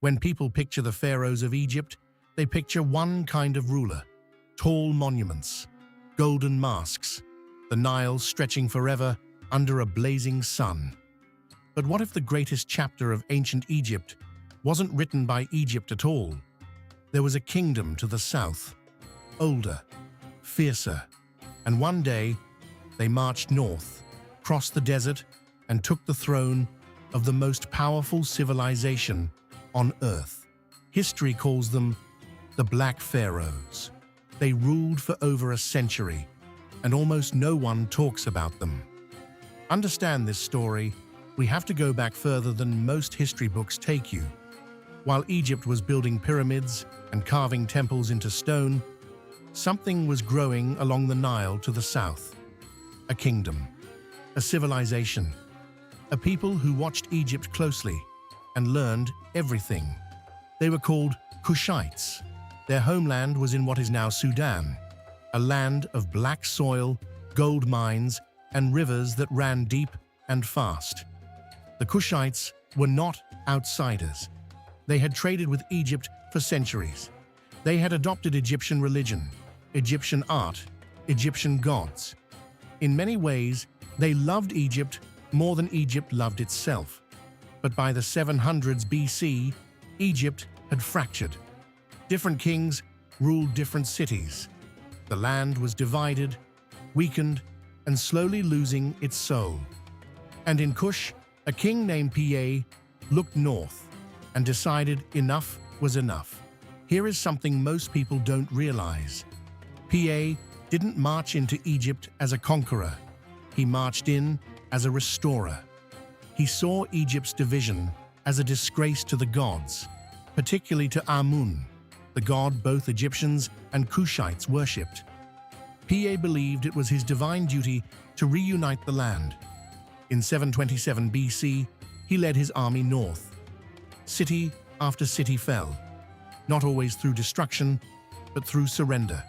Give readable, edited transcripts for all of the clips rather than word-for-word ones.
When people picture the pharaohs of Egypt, they picture one kind of ruler: tall monuments, golden masks, the Nile stretching forever under a blazing sun. But what if the greatest chapter of ancient Egypt wasn't written by Egypt at all? There was a kingdom to the south, older, fiercer, and one day they marched north, crossed the desert, and took the throne of the most powerful civilization on Earth. History calls them the Black Pharaohs. They ruled for over a century, and almost no one talks about them. Understand this story, we have to go back further than most history books take you. While Egypt was building pyramids and carving temples into stone, something was growing along the Nile to the south. A kingdom, a civilization, a people who watched Egypt closely and learned everything. They were called Kushites. Their homeland was in what is now Sudan, a land of black soil, gold mines, and rivers that ran deep and fast. The Kushites were not outsiders. They had traded with Egypt for centuries. They had adopted Egyptian religion, Egyptian art, Egyptian gods. In many ways, they loved Egypt more than Egypt loved itself. But by the 700s BC, Egypt had fractured. Different kings ruled different cities. The land was divided, weakened, and slowly losing its soul. And in Kush, a king named Piye looked north and decided enough was enough. Here is something most people don't realize. Piye didn't march into Egypt as a conqueror. He marched in as a restorer. He saw Egypt's division as a disgrace to the gods, particularly to Amun, the god both Egyptians and Kushites worshipped. Piye believed it was his divine duty to reunite the land. In 727 BC, he led his army north. City after city fell, not always through destruction, but through surrender.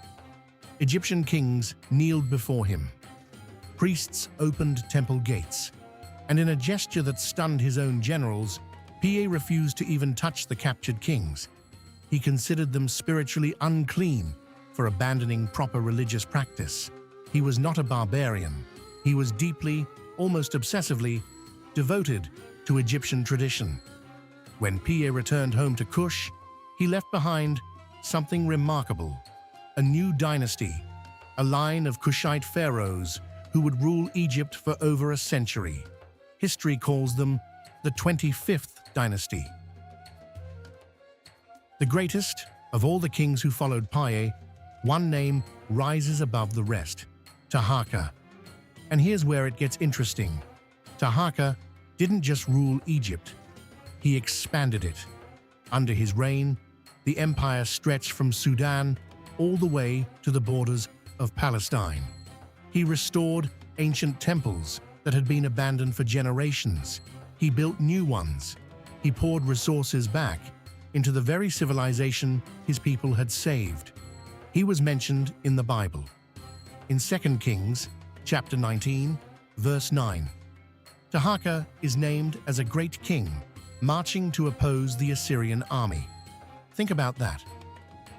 Egyptian kings kneeled before him. Priests opened temple gates, and in a gesture that stunned his own generals, Piye refused to even touch the captured kings. He considered them spiritually unclean for abandoning proper religious practice. He was not a barbarian. He was deeply, almost obsessively, devoted to Egyptian tradition. When Piye returned home to Kush, he left behind something remarkable: a new dynasty, a line of Kushite pharaohs who would rule Egypt for over a century. History calls them the 25th dynasty. The greatest of all the kings who followed Piye, one name rises above the rest: Taharqa. And here's where it gets interesting. Taharqa didn't just rule Egypt, he expanded it. Under his reign, the empire stretched from Sudan all the way to the borders of Palestine. He restored ancient temples that had been abandoned for generations. He built new ones. He poured resources back into the very civilization his people had saved. He was mentioned in the Bible. In 2 Kings, chapter 19, verse 9, Taharqa is named as a great king, marching to oppose the Assyrian army. Think about that.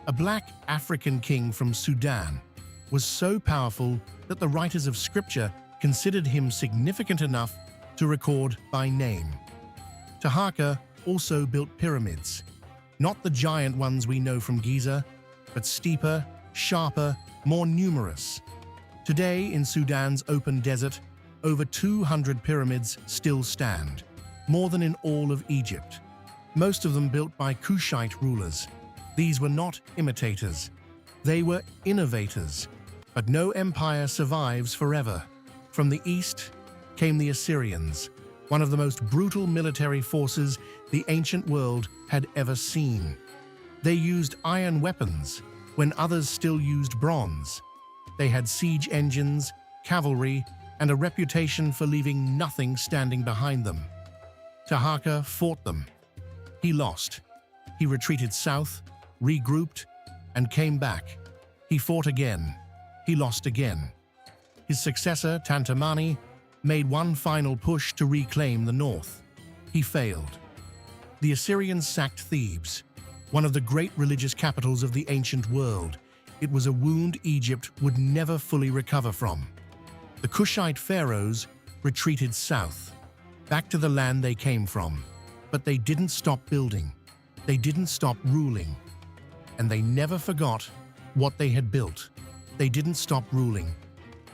A black African king from Sudan was so powerful that the writers of scripture considered him significant enough to record by name. Taharqa also built pyramids, not the giant ones we know from Giza, but steeper, sharper, more numerous. Today, in Sudan's open desert, over 200 pyramids still stand, more than in all of Egypt. Most of them built by Kushite rulers. These were not imitators. They were innovators. But no empire survives forever. From the east came the Assyrians, one of the most brutal military forces the ancient world had ever seen. They used iron weapons when others still used bronze. They had siege engines, cavalry, and a reputation for leaving nothing standing behind them. Taharqa fought them. He lost. He retreated south, regrouped, and came back. He fought again. He lost again. His successor, Tantamani, made one final push to reclaim the north. He failed. The Assyrians sacked Thebes, one of the great religious capitals of the ancient world. It was a wound Egypt would never fully recover from. The Kushite pharaohs retreated south, back to the land they came from. But they didn't stop building. They didn't stop ruling. And they never forgot what they had built. They didn't stop ruling.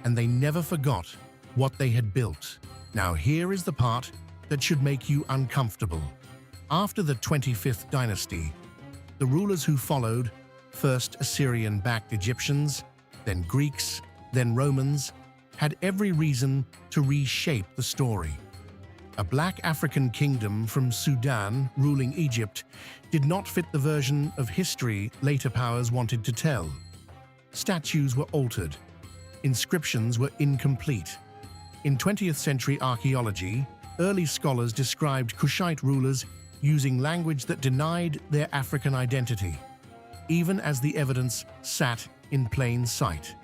And they never forgot what they had built. Now here is the part that should make you uncomfortable. After the 25th dynasty, the rulers who followed, first Assyrian-backed Egyptians, then Greeks, then Romans, had every reason to reshape the story. A black African kingdom from Sudan ruling Egypt did not fit the version of history later powers wanted to tell. Statues were altered. Inscriptions were incomplete. In 20th century archaeology, early scholars described Kushite rulers using language that denied their African identity, even as the evidence sat in plain sight.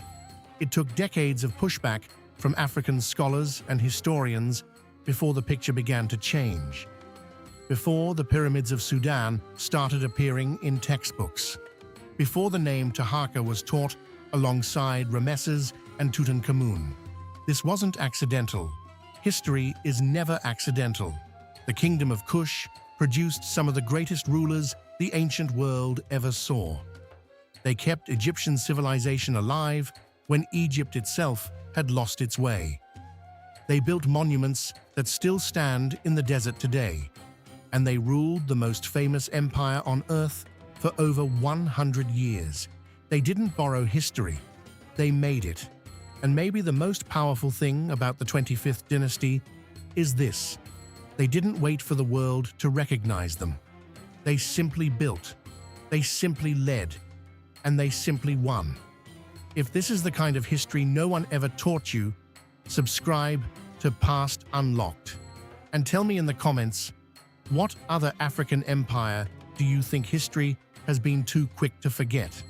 It took decades of pushback from African scholars and historians before the picture began to change. Before the pyramids of Sudan started appearing in textbooks. Before the name Taharqa was taught alongside Ramesses and Tutankhamun. This wasn't accidental. History is never accidental. The Kingdom of Kush produced some of the greatest rulers the ancient world ever saw. They kept Egyptian civilization alive when Egypt itself had lost its way. They built monuments that still stand in the desert today, and they ruled the most famous empire on earth for over 100 years. They didn't borrow history, they made it. And maybe the most powerful thing about the 25th dynasty is this: they didn't wait for the world to recognize them. They simply built, they simply led, and they simply won. If this is the kind of history no one ever taught you, subscribe to Past Unlocked. And tell me in the comments, what other African empire do you think history has been too quick to forget?